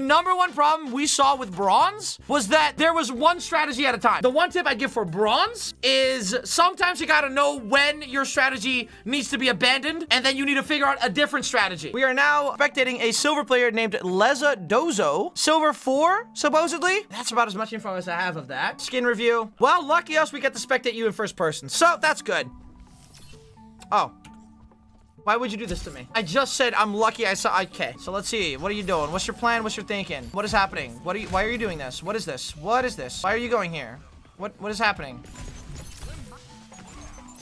#1 problem we saw with bronze was that there was one strategy at a time. The one tip I give for bronze is sometimes you gotta know when your strategy needs to be abandoned, and then you need to figure out a different strategy. We are now spectating a silver player named Leza Dozo. Silver 4, supposedly. That's about as much info as I have of that. Skin review. Well, lucky us, we get to spectate you in first person. So, that's good. Oh. Why would you do this to me? I just said I'm lucky I saw. Okay, so let's see. What are you doing? What's your plan? What's your thinking? What is happening? Why are you doing this? What is this? What is this? Why are you going here? What is happening?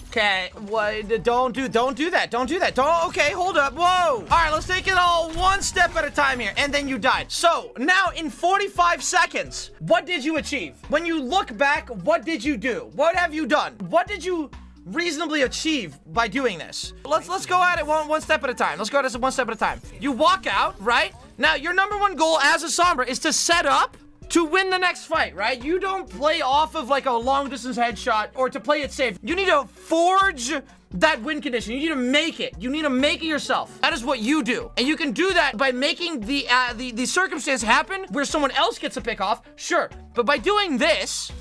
Okay, what? Don't do that. Don't do that. Okay, hold up. Whoa. All right, let's take it all one step at a time here. And then you died. So now in 45 seconds, what did you achieve? When you look back, what did you do? What have you done? What did you reasonably achieve by doing this? Let's go at it one step at a time. Let's go at it one step at a time. You walk out, right? Now, your #1 goal as a Sombra is to set up to win the next fight, right? You don't play off of like a long distance headshot or to play it safe. You need to forge that win condition. You need to make it. You need to make it yourself. That is what you do. And you can do that by making the circumstance happen where someone else gets a pick off, sure. But by doing this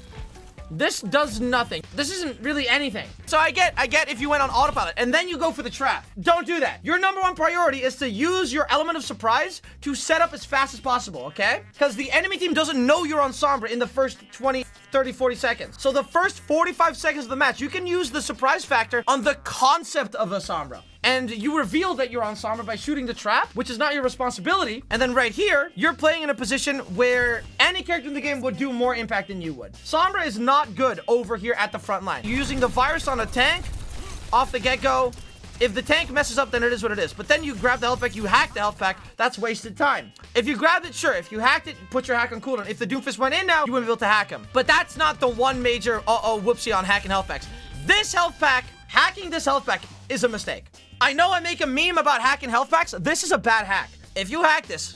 does nothing. This isn't really anything. So I get if you went on autopilot and then you go for the trap. Don't do that. Your #1 priority is to use your element of surprise to set up as fast as possible, okay? Because the enemy team doesn't know you're on Sombra in the first 20, 30, 40 seconds. So the first 45 seconds of the match, you can use the surprise factor on the concept of a Sombra. And you reveal that you're on Sombra by shooting the trap, which is not your responsibility. And then right here, you're playing in a position where any character in the game would do more impact than you would. Sombra is not good over here at the front line. You're using the virus on a tank off the get-go. If the tank messes up, then it is what it is. But then you grab the health pack, you hack the health pack, that's wasted time. If you grabbed it, sure. If you hacked it, put your hack on cooldown. If the Doomfist went in now, you wouldn't be able to hack him. But that's not the one major whoopsie on hacking health packs. This health pack, hacking this health pack is a mistake. I know I make a meme about hacking health packs. This is a bad hack. If you hack this,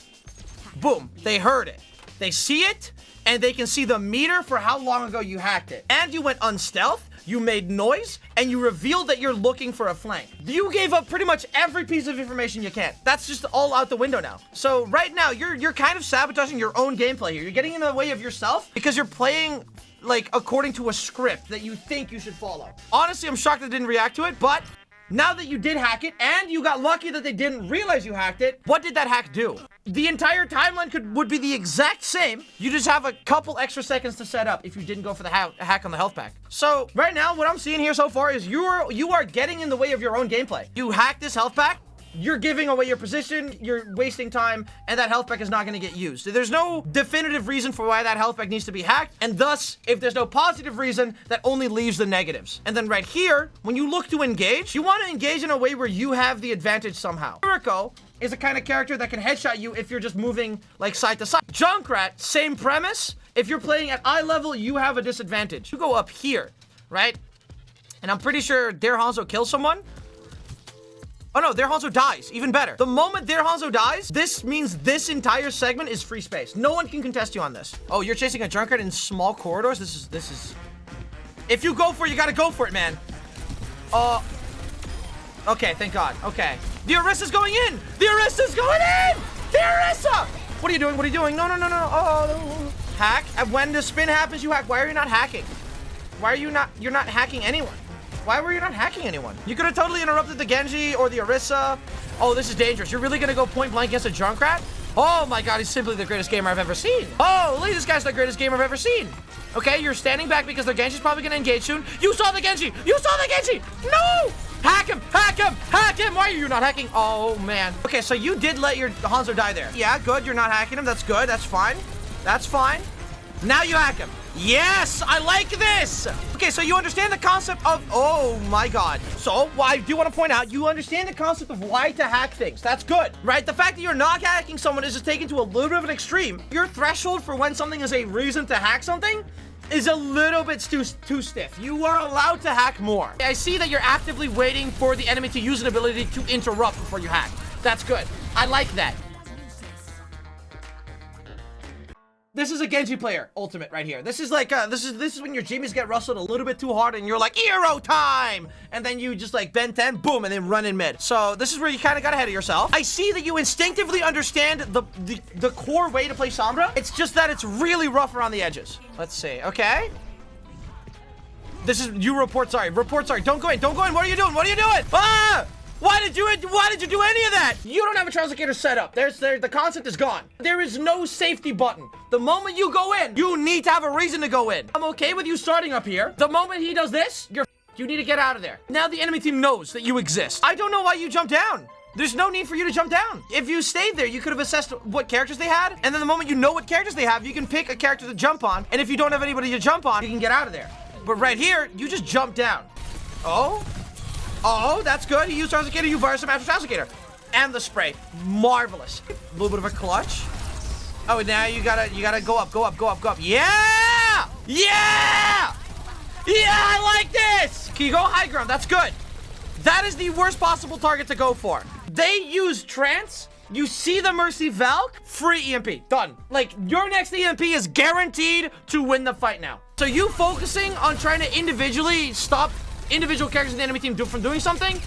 boom, they heard it. They see it, and they can see the meter for how long ago you hacked it. And you went unstealth, you made noise, and you revealed that you're looking for a flank. You gave up pretty much every piece of information you can. That's just all out the window now. So right now, you're kind of sabotaging your own gameplay here. You're getting in the way of yourself because you're playing like according to a script that you think you should follow. Honestly, I'm shocked they didn't react to it, but now that you did hack it, and you got lucky that they didn't realize you hacked it, what did that hack do? The entire timeline would be the exact same. You just have a couple extra seconds to set up if you didn't go for the hack on the health pack. So, right now, what I'm seeing here so far is you are getting in the way of your own gameplay. You hack this health pack, you're giving away your position, you're wasting time, and that health pack is not going to get used. There's no definitive reason for why that health pack needs to be hacked, and thus, if there's no positive reason, that only leaves the negatives. And then right here, when you look to engage, you want to engage in a way where you have the advantage somehow. Jericho is a kind of character that can headshot you if you're just moving like side to side. Junkrat, same premise. If you're playing at eye level, you have a disadvantage. You go up here, right? And I'm pretty sure Der Hanzo kills someone. Oh no, Der Hanzo dies. Even better. The moment Der Hanzo dies, this means this entire segment is free space. No one can contest you on this. Oh, you're chasing a Junkrat in small corridors? This is... If you go for it, you gotta go for it, man. Okay, thank God. Okay. The Orisa's going in! The Orisa's going in! The Orisa! What are you doing? What are you doing? No. Oh. Hack. And when the spin happens, you hack. Why are you not hacking? Why are you not... You're not hacking anyone. Why were you not hacking anyone? You could have totally interrupted the Genji or the Orisa. Oh, this is dangerous. You're really gonna go point blank against a Junkrat? Oh my God, he's simply the greatest gamer I've ever seen. Holy, this guy's the greatest gamer I've ever seen. Okay, you're standing back because the Genji's probably gonna engage soon. You saw the Genji! You saw the Genji! No! Hack him! Hack him! Hack him! Why are you not hacking? Oh, man. Okay, so you did let your Hanzo die there. Yeah, good. You're not hacking him. That's good. That's fine. That's fine. Now you hack him. Yes! I like this! Okay, so you understand the concept of... Oh, my God. So, I do want to point out, you understand the concept of why to hack things. That's good, right? The fact that you're not hacking someone is just taken to a little bit of an extreme. Your threshold for when something is a reason to hack something is a little bit too stiff. You are allowed to hack more. I see that you're actively waiting for the enemy to use an ability to interrupt before you hack. That's good. I like that. This is a Genji player ultimate right here. This is like, this is when your Jimmys get rustled a little bit too hard and you're like, hero time! And then you just like bend 10, boom, and then run in mid. So this is where you kind of got ahead of yourself. I see that you instinctively understand the core way to play Sombra. It's just that it's really rough around the edges. Let's see, okay? This is, you report sorry. Report sorry. Don't go in. Don't go in. What are you doing? What are you doing? Ah! Why did you do any of that? You don't have a Translocator set up. The concept is gone. There is no safety button. The moment you go in, you need to have a reason to go in. I'm okay with you starting up here. The moment he does this, you need to get out of there. Now the enemy team knows that you exist. I don't know why you jumped down. There's no need for you to jump down. If you stayed there, you could have assessed what characters they had, and then the moment you know what characters they have, you can pick a character to jump on, and if you don't have anybody to jump on, you can get out of there. But right here, you just jump down. Oh, that's good. He used Translocator, you virus him after Translocator. And the spray. Marvelous. A little bit of a clutch. Oh, now you gotta go up. Yeah! Yeah! Yeah, I like this! Can you go high ground? That's good. That is the worst possible target to go for. They use Trance. You see the Mercy Valk, free EMP. Done. Like, your next EMP is guaranteed to win the fight now. So you focusing on trying to individually stop individual characters in the enemy team from doing something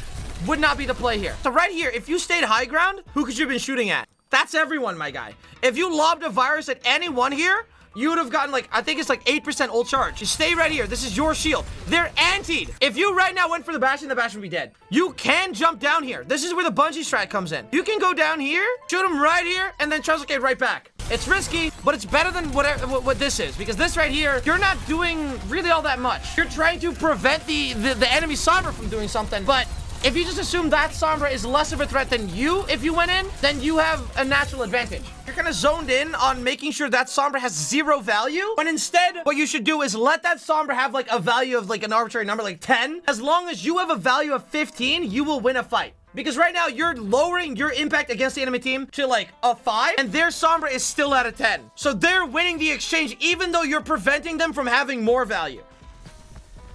would not be the play here. So right here, if you stayed high ground, who could you have been shooting at? That's everyone, my guy. If you lobbed a virus at anyone here, you would have gotten like, I think it's like 8% ult charge. You stay right here. This is your shield. They're antied. If you right now went for the Bastion would be dead. You can jump down here. This is where the bungee strat comes in. You can go down here, shoot him right here, and then Translocate right back. It's risky, but it's better than what this is, because this right here, you're not doing really all that much. You're trying to prevent the enemy Sombra from doing something, but if you just assume that Sombra is less of a threat than you, if you went in, then you have a natural advantage. You're kind of zoned in on making sure that Sombra has 0 value, when instead, what you should do is let that Sombra have like a value of like an arbitrary number, like 10. As long as you have a value of 15, you will win a fight. Because right now, you're lowering your impact against the enemy team to like a 5, and their Sombra is still at a 10. So they're winning the exchange, even though you're preventing them from having more value.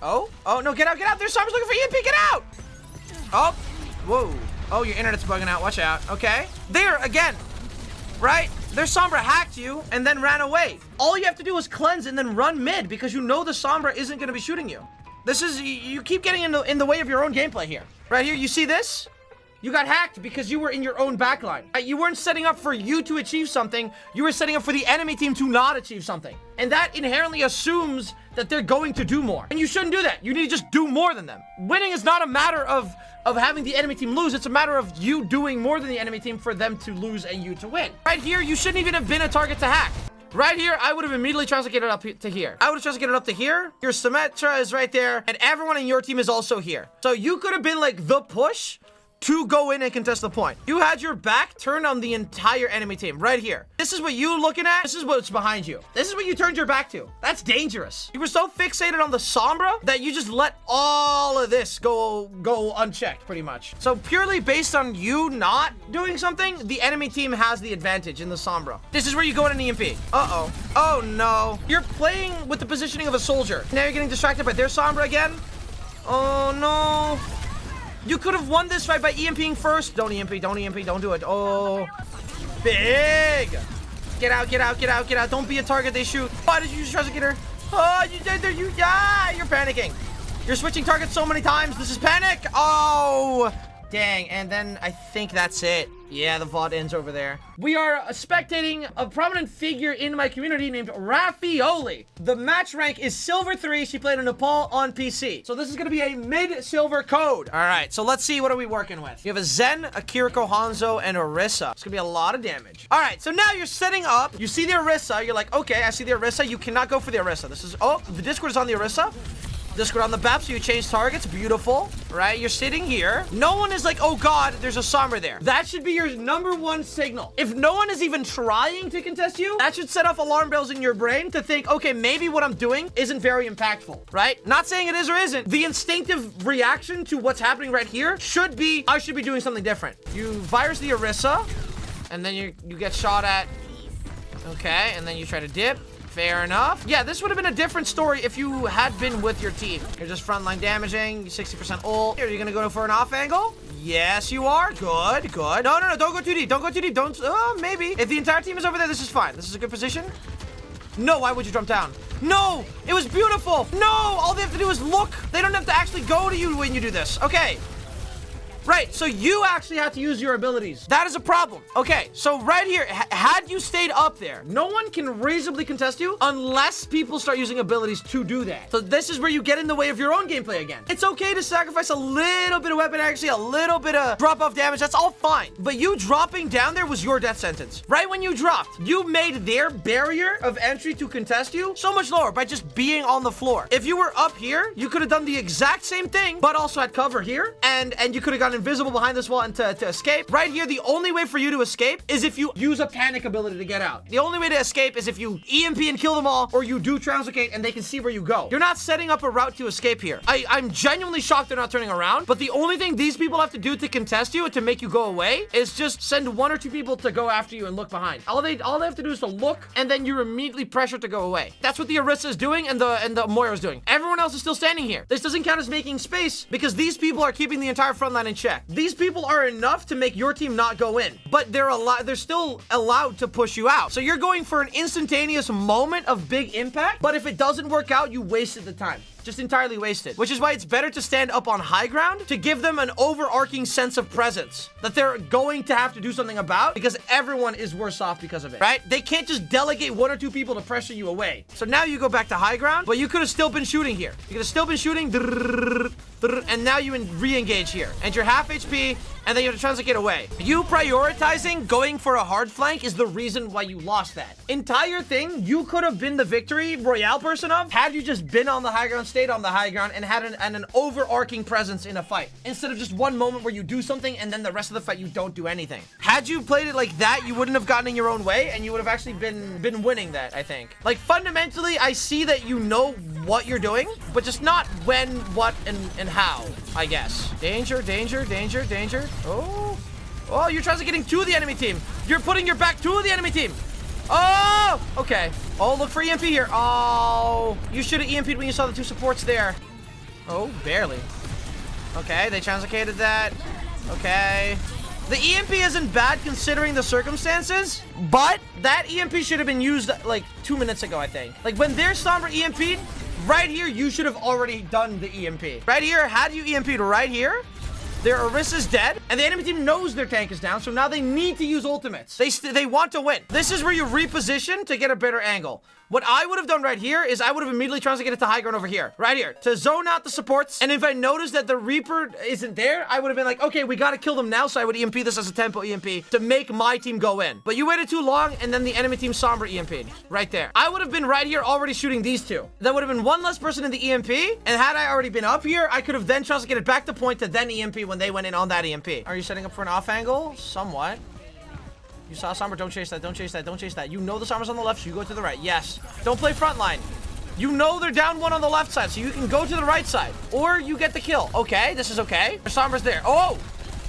Oh, no, get out. Their Sombra's looking for EMP, get out! Oh, whoa. Oh, your internet's bugging out, watch out. Okay, there, again, right? Their Sombra hacked you and then ran away. All you have to do is cleanse and then run mid, because you know the Sombra isn't gonna be shooting you. This is, you keep getting in the way of your own gameplay here. Right here, you see this? You got hacked because you were in your own backline. You weren't setting up for you to achieve something. You were setting up for the enemy team to not achieve something. And that inherently assumes that they're going to do more. And you shouldn't do that. You need to just do more than them. Winning is not a matter of having the enemy team lose. It's a matter of you doing more than the enemy team for them to lose and you to win. Right here, you shouldn't even have been a target to hack. Right here, I would have immediately translocated up to here. I would have translocated up to here. Your Symmetra is right there. And everyone in your team is also here. So you could have been like the push to go in and contest the point. You had your back turned on the entire enemy team right here. This is what you looking at. This is what's behind you. This is what you turned your back to. That's dangerous. You were so fixated on the Sombra that you just let all of this go unchecked pretty much. So purely based on you not doing something, the enemy team has the advantage in the Sombra. This is where you go in an EMP. Uh-oh. Oh no. You're playing with the positioning of a soldier. Now you're getting distracted by their Sombra again. Oh no. You could have won this fight by EMPing first. Don't EMP, don't do it. Oh, big. Get out. Don't be a target they shoot. Why did you use Translocator? Oh, you did there, you're panicking. You're switching targets so many times. This is panic. Oh, dang. And then I think that's it. Yeah, the VOD ends over there. We are spectating a prominent figure in my community named Raffioli. The match rank is Silver 3. She played in Nepal on PC. So this is going to be a mid-silver code. All right, so let's see. What are we working with? You have a Zen, a Kiriko Hanzo, and a Orisa. It's going to be a lot of damage. All right, so now you're setting up. You see the Orisa. You're like, okay, I see the Orisa. You cannot go for the Orisa. This is, oh, the Discord is on the Orisa. Discord on the BAP, so you change targets. Beautiful, right? You're sitting here. No one is like, oh god, there's a Sombra there. That should be your #1 signal. If no one is even trying to contest you, that should set off alarm bells in your brain to think, okay, maybe what I'm doing isn't very impactful, right? Not saying it is or isn't. The instinctive reaction to what's happening right here should be, I should be doing something different. You virus the Orisa, and then you get shot at. Okay, and then you try to dip. Fair enough. Yeah, this would have been a different story if you had been with your team. You're just frontline damaging, 60% ult. Are you gonna go for an off angle? Yes, you are. Good. No, don't go too deep. Don't, maybe. If the entire team is over there, this is fine. This is a good position. No, why would you jump down? No, it was beautiful. No, all they have to do is look. They don't have to actually go to you when you do this. Okay. Right, so you actually have to use your abilities. That is a problem. Okay, so right here, had you stayed up there, no one can reasonably contest you unless people start using abilities to do that. So this is where you get in the way of your own gameplay again. It's okay to sacrifice a little bit of weapon accuracy, a little bit of drop-off damage. That's all fine. But you dropping down there was your death sentence. Right when you dropped, you made their barrier of entry to contest you so much lower by just being on the floor. If you were up here, you could have done the exact same thing, but also had cover here, and you could have gotten invisible behind this wall and to escape. Right here, the only way for you to escape is if you use a panic ability to get out. The only way to escape is if you EMP and kill them all, or you do translocate and they can see where you go. You're not setting up a route to escape here. I'm genuinely shocked they're not turning around, but the only thing these people have to do to contest you and to make you go away is just send 1 or 2 people to go after you and look behind. All they have to do is to look, and then you're immediately pressured to go away. That's what the Orisa is doing and the Moira is doing. Everyone else is still standing here. This doesn't count as making space because these people are keeping the entire front line in check. These people are enough to make your team not go in, but they're still allowed to push you out. So you're going for an instantaneous moment of big impact, but if it doesn't work out, you wasted the time. Just entirely wasted. Which is why it's better to stand up on high ground to give them an overarching sense of presence that they're going to have to do something about, because everyone is worse off because of it, right? They can't just delegate 1 or 2 people to pressure you away. So now you go back to high ground, but you could have still been shooting here. You could have still been shooting, and now you re-engage here. And you're half HP, and then you have to translocate away. You prioritizing going for a hard flank is the reason why you lost that. Entire thing, you could have been the victory royale person of had you just been on the high ground, stayed on the high ground, and had an overarching presence in a fight, instead of just one moment where you do something and then the rest of the fight you don't do anything. Had you played it like that, you wouldn't have gotten in your own way, and you would have actually been winning that, I think. Like, fundamentally, I see that you know what you're doing, but just not when, what, and how, I guess. Danger, danger, danger, danger. Oh, you're transiting to the enemy team. You're putting your back to the enemy team. Oh, okay. Oh, look for EMP here. Oh, you should have EMP'd when you saw the 2 supports there. Oh, barely. Okay, they translocated that. Okay. The EMP isn't bad considering the circumstances, but that EMP should have been used like 2 minutes ago, I think. Like, when their Sombra EMP'd, right here, you should have already done the EMP. Right here, had you EMP'd right here, their Orisa's dead, and the enemy team knows their tank is down, so now they need to use ultimates. They want to win. This is where you reposition to get a better angle. What I would have done right here is I would have immediately translated to high ground over here. Right here. To zone out the supports. And if I noticed that the Reaper isn't there, I would have been like, okay, we gotta kill them now, so I would EMP this as a tempo EMP to make my team go in. But you waited too long, and then the enemy team Sombra EMP'd. Right there. I would have been right here already shooting these 2. That would have been 1 less person in the EMP, and had I already been up here, I could have then translated back to point to then EMP when they went in on that EMP. Are you setting up for an off angle? Somewhat. You saw Sombra, don't chase that, don't chase that, don't chase that. You know the Sombra's on the left, so you go to the right. Yes. Don't play front line. You know they're down 1 on the left side, so you can go to the right side. Or you get the kill. Okay, this is okay. The Sombra's there. Oh!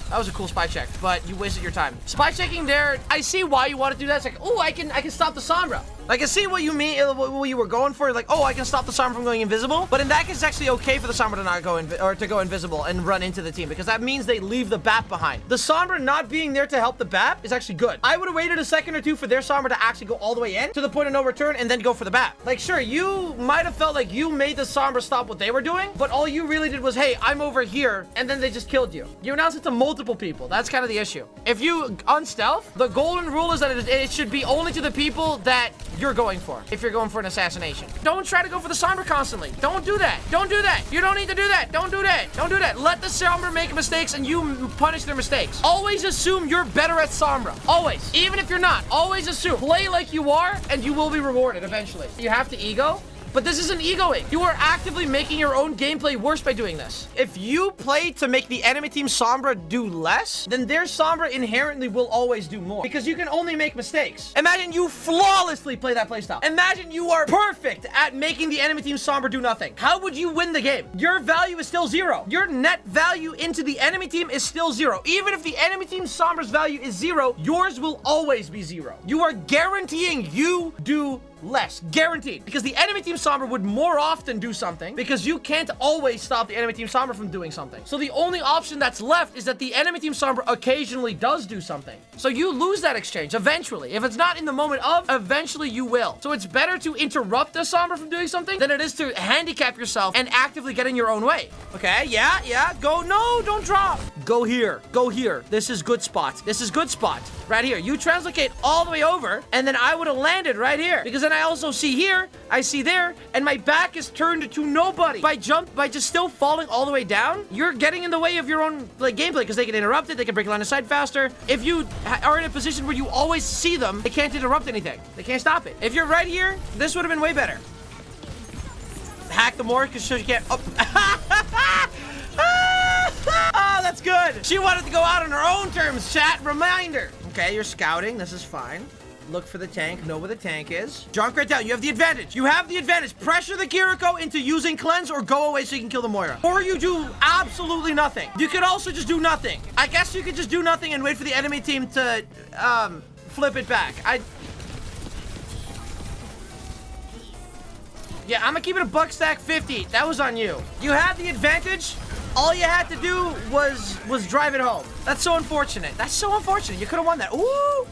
That was a cool spy check, but you wasted your time. Spy checking there, I see why you want to do that. It's like, oh, I can stop the Sombra. I can see what you mean, what you were going for. Like, oh, I can stop the Sombra from going invisible. But in that case, it's actually okay for the Sombra to not go to go invisible and run into the team, because that means they leave the BAP behind. The Sombra not being there to help the BAP is actually good. I would have waited a second or 2 for their Sombra to actually go all the way in to the point of no return and then go for the BAP. Like, sure, you might have felt like you made the Sombra stop what they were doing, but all you really did was, hey, I'm over here, and then they just killed you. You announced it to multiple people. That's kind of the issue. If you unstealth, the golden rule is that it should be only to the people that you're going for. If you're going for an assassination, don't try to go for the Sombra constantly. Don't do that. Don't do that. You don't need to do that. Don't do that. Don't do that. Let the Sombra make mistakes and you punish their mistakes. Always assume you're better at Sombra. Always. Even if you're not, always assume. Play like you are and you will be rewarded eventually. You have to ego. But this isn't egoing. You are actively making your own gameplay worse by doing this. If you play to make the enemy team Sombra do less, then their Sombra inherently will always do more, because you can only make mistakes. Imagine you flawlessly play that playstyle. Imagine you are perfect at making the enemy team Sombra do nothing. How would you win the game? Your value is still 0. Your net value into the enemy team is still 0. Even if the enemy team Sombra's value is 0, yours will always be 0. You are guaranteeing you do less. Guaranteed. Because the enemy team Sombra would more often do something because you can't always stop the enemy team Sombra from doing something. So the only option that's left is that the enemy team Sombra occasionally does do something. So you lose that exchange eventually. If it's not in the moment of, eventually you will. So it's better to interrupt the Sombra from doing something than it is to handicap yourself and actively get in your own way. Okay, yeah, go. No, don't drop. Go here. This is good spot. Right here. You translocate all the way over, and then I would have landed right here. Because then I also see here, I see there, and my back is turned to nobody. By just still falling all the way down, you're getting in the way of your own like gameplay because they can interrupt it, they can break line of sight faster. If you are in a position where you always see them, they can't interrupt anything. They can't stop it. If you're right here, this would have been way better. Hack the more because she can't. Oh. Oh, that's good. She wanted to go out on her own terms, chat. Reminder. Okay, you're scouting. This is fine. Look for the tank. Know where the tank is. Junkrat down. You have the advantage. You have the advantage. Pressure the Kiriko into using cleanse or go away so you can kill the Moira. Or you do absolutely nothing. You could also just do nothing. I guess you could just do nothing and wait for the enemy team to flip it back. Yeah, I'm gonna keep it a buck stack 50. That was on you. You had the advantage. All you had to do was drive it home. That's so unfortunate. That's so unfortunate. You could have won that. Ooh.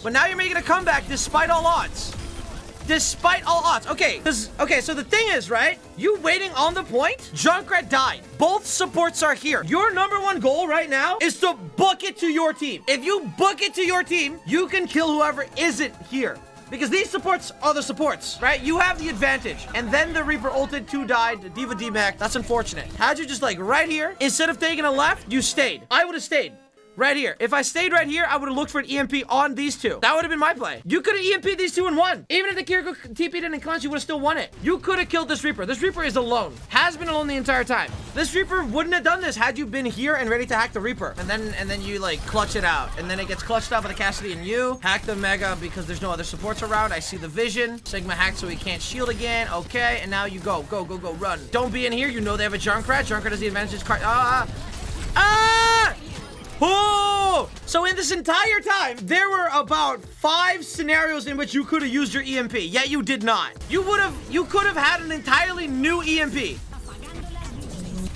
But now you're making a comeback despite all odds. Despite all odds. Okay, so the thing is, right? You waiting on the point? Junkrat died. Both supports are here. Your #1 goal right now is to book it to your team. If you book it to your team, you can kill whoever isn't here. Because these supports are the supports, right? You have the advantage. And then the Reaper ulted, 2 died, Diva D-Mac. That's unfortunate. How'd you just like right here, instead of taking a left, you stayed. I would have stayed. Right here. If I stayed right here, I would have looked for an EMP on these two. That would have been my play. You could have EMP'd these two and won. Even if the Kiriko TP'd in and cleansed, you would have still won it. You could have killed this Reaper. This Reaper is alone. Has been alone the entire time. This Reaper wouldn't have done this had you been here and ready to hack the Reaper. And then you like clutch it out. And then it gets clutched out by the Cassidy and you. Hack the Mega because there's no other supports around. I see the vision. Sigma hacked so he can't shield again. Okay. And now you go. Go, run. Don't be in here. You know they have a Junkrat. Junkrat has the advantage. Oh! So in this entire time, there were about 5 scenarios in which you could have used your EMP, yet you did not. You could have had an entirely new EMP.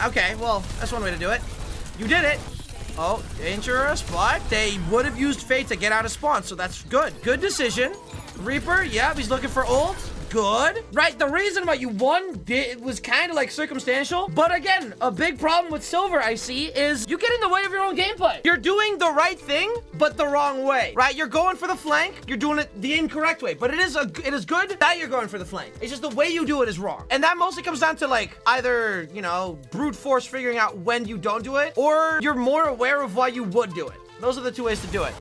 Okay, well, that's one way to do it. You did it. Oh, dangerous, but they would have used Fate to get out of spawn, so that's good. Good decision. Reaper, yeah, he's looking for ult. Good. Right, the reason why you won was kind of like circumstantial. But again, a big problem with Silver, I see, is you get in the way of your own gameplay. You're doing the right thing, but the wrong way, right? You're going for the flank. You're doing it the incorrect way. But it is good that you're going for the flank. It's just the way you do it is wrong. And that mostly comes down to like either, you know, brute force figuring out when you don't do it, or you're more aware of why you would do it. Those are the 2 ways to do it.